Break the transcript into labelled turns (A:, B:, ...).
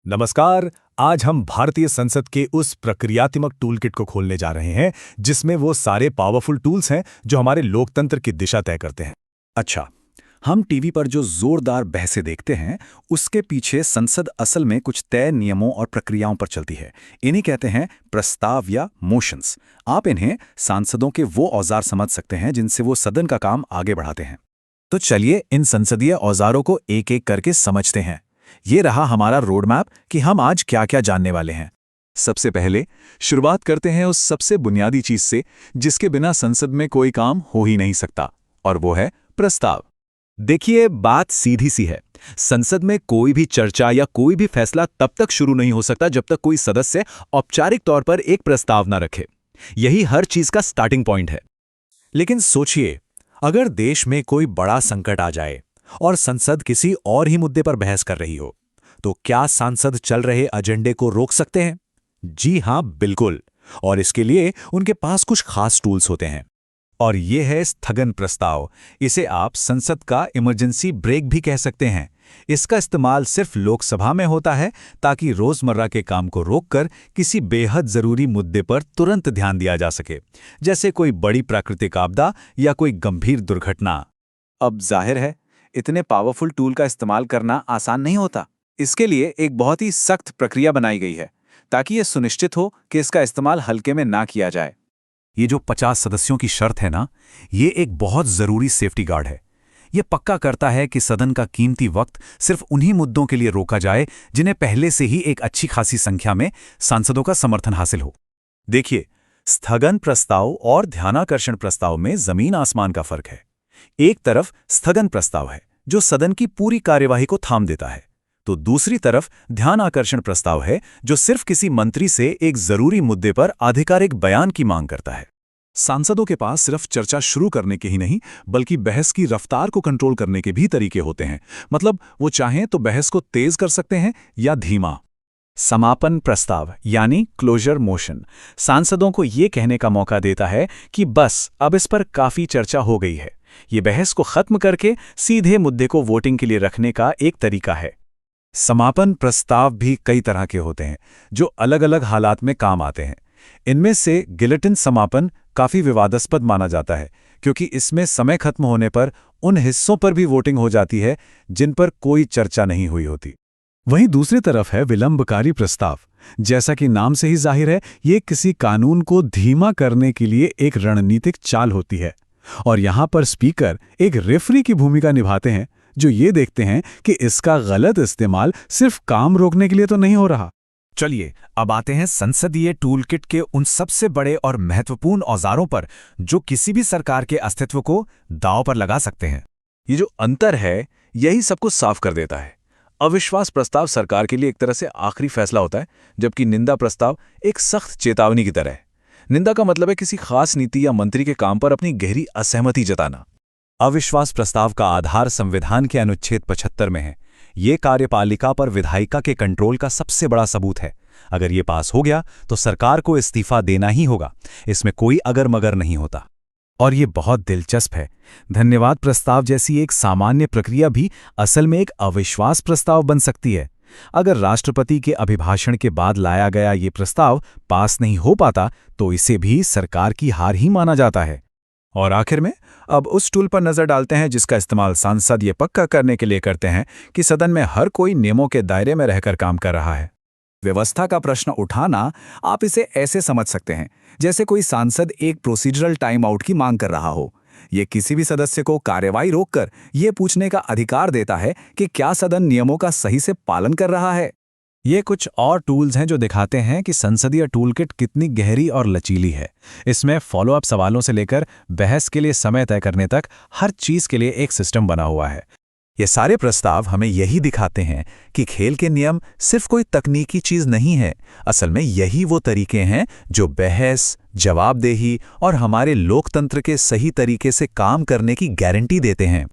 A: नमस्कार। आज हम भारतीय संसद के उस प्रक्रियात्मक टूलकिट को खोलने जा रहे हैं जिसमें वो सारे पावरफुल टूल्स हैं जो हमारे लोकतंत्र की दिशा तय करते हैं।
B: अच्छा, हम टीवी पर जो जोरदार बहसें देखते हैं, उसके पीछे संसद असल में कुछ तय नियमों और प्रक्रियाओं पर चलती है। इन्हीं कहते हैं प्रस्ताव या मोशंस। आप इन्हें सांसदों के वो औजार समझ सकते हैं जिनसे वो सदन का काम आगे बढ़ाते हैं।
C: तो चलिए इन संसदीय औजारों को एक एक करके समझते हैं। ये रहा हमारा रोड मैप कि हम आज क्या क्या जानने वाले हैं।
D: सबसे पहले शुरुआत करते हैं उस सबसे बुनियादी चीज से जिसके बिना संसद में कोई काम हो ही नहीं सकता, और वो है प्रस्ताव।
C: देखिए, बात सीधी सी है। संसद में कोई भी चर्चा या कोई भी फैसला तब तक शुरू नहीं हो सकता जब तक कोई सदस्य औपचारिक तौर पर एक प्रस्ताव न रखे। यही हर चीज का स्टार्टिंग पॉइंट है।
A: लेकिन सोचिए, अगर देश में कोई बड़ा संकट आ जाए और संसद किसी और ही मुद्दे पर बहस कर रही हो, तो क्या सांसद चल रहे एजेंडे को रोक सकते हैं? जी हां, बिल्कुल। और इसके लिए उनके पास कुछ खास टूल्स होते हैं। और ये है स्थगन प्रस्ताव। इसे आप संसद का इमरजेंसी ब्रेक भी कह सकते हैं। इसका इस्तेमाल सिर्फ लोकसभा में होता है ताकि रोजमर्रा के काम को रोककर किसी बेहद जरूरी मुद्दे पर तुरंत ध्यान दिया जा सके, जैसे कोई बड़ी प्राकृतिक आपदा या कोई गंभीर दुर्घटना।
B: अब जाहिर है, इतने पावरफुल टूल का इस्तेमाल करना आसान नहीं होता। इसके लिए एक बहुत ही सख्त प्रक्रिया बनाई गई है ताकि यह सुनिश्चित हो कि इसका इस्तेमाल हल्के में ना किया जाए।
C: ये जो 50 सदस्यों की शर्त है ना, ये एक बहुत जरूरी सेफ्टी गार्ड है। ये पक्का करता है कि सदन का कीमती वक्त सिर्फ उन्हीं मुद्दों के लिए रोका जाए जिन्हें पहले से ही एक अच्छी खासी संख्या में सांसदों का समर्थन हासिल हो। देखिए, स्थगन प्रस्ताव और ध्यानाकर्षण प्रस्ताव में जमीन आसमान का फर्क है। एक तरफ स्थगन प्रस्ताव है जो सदन की पूरी कार्यवाही को थाम देता है, तो दूसरी तरफ ध्यानाकर्षण प्रस्ताव है जो सिर्फ किसी मंत्री से एक जरूरी मुद्दे पर आधिकारिक बयान की मांग करता है।
D: सांसदों के पास सिर्फ चर्चा शुरू करने के ही नहीं, बल्कि बहस की रफ्तार को कंट्रोल करने के भी तरीके होते हैं। मतलब वो चाहें तो बहस को तेज कर सकते हैं या धीमा।
C: समापन प्रस्ताव यानी क्लोजर मोशन सांसदों को ये कहने का मौका देता है कि बस अब इस पर काफी चर्चा हो गई है। ये बहस को खत्म करके सीधे मुद्दे को वोटिंग के लिए रखने का एक तरीका है।
A: समापन प्रस्ताव भी कई तरह के होते हैं जो अलग अलग हालात में काम आते हैं। इनमें से गिलेटिन समापन काफी विवादास्पद माना जाता है क्योंकि इसमें समय खत्म होने पर उन हिस्सों पर भी वोटिंग हो जाती है जिन पर कोई चर्चा नहीं हुई होती। वहीं दूसरी तरफ है विलंबकारी प्रस्ताव। जैसा कि नाम से ही जाहिर है, ये किसी कानून को धीमा करने के लिए एक रणनीतिक चाल होती है। और यहाँ पर स्पीकर एक रेफरी की भूमिका निभाते हैं जो ये देखते हैं कि इसका गलत इस्तेमाल सिर्फ काम रोकने के लिए तो नहीं हो रहा।
C: चलिए, अब आते हैं संसदीय टूलकिट के उन सबसे बड़े और महत्वपूर्ण औजारों पर जो किसी भी सरकार के अस्तित्व को दांव पर लगा सकते हैं।
D: ये जो अंतर है, यही सबको साफ कर देता है। अविश्वास प्रस्ताव सरकार के लिए एक तरह से आखिरी फैसला होता है, जबकि निंदा प्रस्ताव एक सख्त चेतावनी की तरह है। निंदा का मतलब है किसी खास नीति या मंत्री के काम पर अपनी गहरी असहमति जताना।
C: अविश्वास प्रस्ताव का आधार संविधान के अनुच्छेद 75 में है। ये कार्यपालिका पर विधायिका के कंट्रोल का सबसे बड़ा सबूत है। अगर ये पास हो गया तो सरकार को इस्तीफा देना ही होगा। इसमें कोई अगर मगर नहीं होता। और ये बहुत दिलचस्प है, धन्यवाद प्रस्ताव जैसी एक सामान्य प्रक्रिया भी असल में एक अविश्वास प्रस्ताव बन सकती है। अगर राष्ट्रपति के अभिभाषण के बाद लाया गया ये प्रस्ताव पास नहीं हो पाता तो इसे भी सरकार की हार ही माना जाता है।
A: और आखिर में अब उस टूल पर नजर डालते हैं जिसका इस्तेमाल सांसद ये पक्का करने के लिए करते हैं कि सदन में हर कोई नियमों के दायरे में रहकर काम कर रहा है।
B: व्यवस्था का प्रश्न उठाना, आप इसे ऐसे समझ सकते हैं जैसे कोई सांसद एक प्रोसीजरल टाइम आउट की मांग कर रहा हो। ये किसी भी सदस्य को कार्यवाही रोककर ये पूछने का अधिकार देता है कि क्या सदन नियमों का सही से पालन कर रहा है।
C: ये कुछ और टूल्स हैं जो दिखाते हैं कि संसदीय टूलकिट कितनी गहरी और लचीली है। इसमें फॉलोअप सवालों से लेकर बहस के लिए समय तय करने तक हर चीज के लिए एक सिस्टम बना हुआ है। ये सारे प्रस्ताव हमें यही दिखाते हैं कि खेल के नियम सिर्फ कोई तकनीकी चीज नहीं है। असल में यही वो तरीके हैं जो बहस, जवाबदेही और हमारे लोकतंत्र के सही तरीके से काम करने की गारंटी देते हैं।